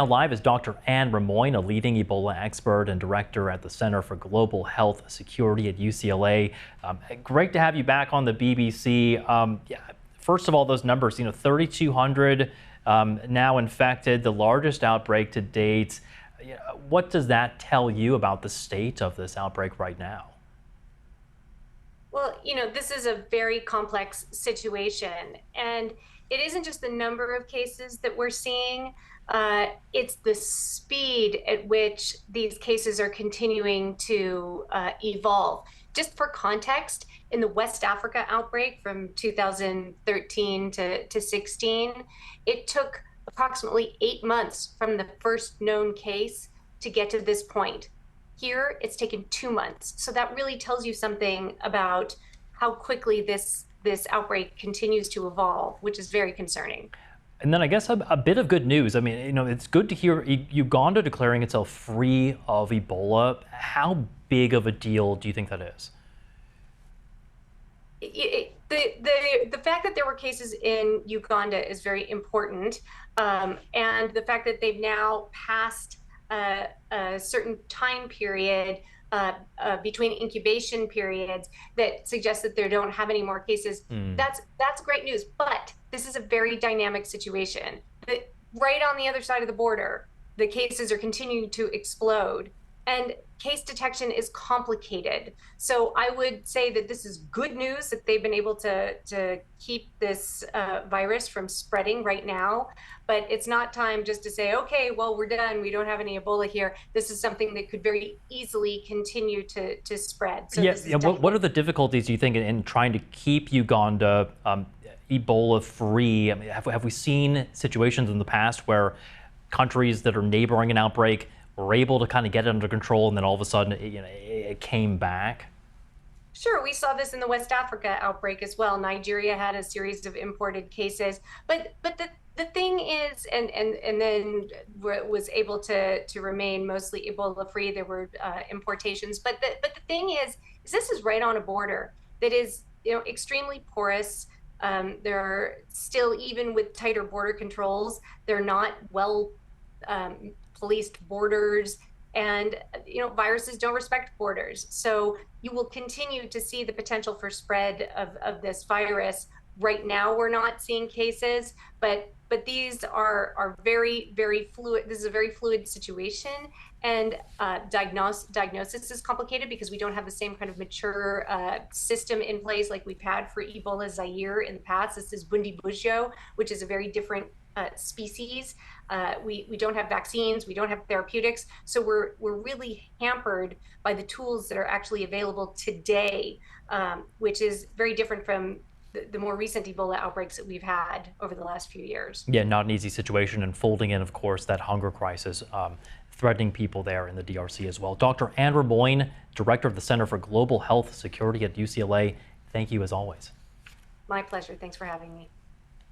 Now live is Dr. Rimoin, a leading Ebola expert and director at the Center for Global Health Security at UCLA. Great to have you back on the BBC. First of all, those numbers, 3,200 now infected, the largest outbreak to date. What does that tell you about the state of this outbreak right now? Well, this is a very complex situation, and it isn't just the number of cases that we're seeing, it's the speed at which these cases are continuing to evolve. Just for context, in the West Africa outbreak from 2013 to 16, it took approximately 8 months from the first known case to get to this point. Here, it's taken 2 months. So that really tells you something about how quickly this outbreak continues to evolve, which is very concerning. And then I guess a bit of good news. I mean, it's good to hear Uganda declaring itself free of Ebola. How big of a deal do you think that is? The fact that there were cases in Uganda is very important, and the fact that they've now passed a certain time period between incubation periods that suggests that they don't have any more cases. That's great news. But this is a very dynamic situation. Right on the other side of the border, the cases are continuing to explode, and case detection is complicated. So I would say that this is good news that they've been able to keep this virus from spreading right now. But it's not time just to say, okay, well, we're done. We don't have any Ebola here. This is something that could very easily continue to spread. So What are the difficulties, do you think, in trying to keep Uganda Ebola free? I mean, have we seen situations in the past where countries that are neighboring an outbreak were able to kind of get it under control, and then all of a sudden, it came back? Sure, we saw this in the West Africa outbreak as well. Nigeria had a series of imported cases, but the thing is, and then was able to remain mostly Ebola free. There were importations, but the thing is this is right on a border that is extremely porous. There are still, even with tighter border controls, they're not well policed borders, and viruses don't respect borders. So you will continue to see the potential for spread of this virus. Right now, we're not seeing cases, but these are very fluid. This is a very fluid situation, and diagnosis is complicated because we don't have the same kind of mature system in place like we've had for Ebola Zaire in the past. This is Bundibugyo, which is a very different species. We don't have vaccines, we don't have therapeutics, so we're really hampered by the tools that are actually available today, which is very different from the more recent Ebola outbreaks that we've had over the last few years. Yeah, not an easy situation, and folding in, of course, that hunger crisis threatening people there in the DRC as well. Dr. Rimoin, Director of the Center for Global Health Security at UCLA, thank you as always. My pleasure. Thanks for having me.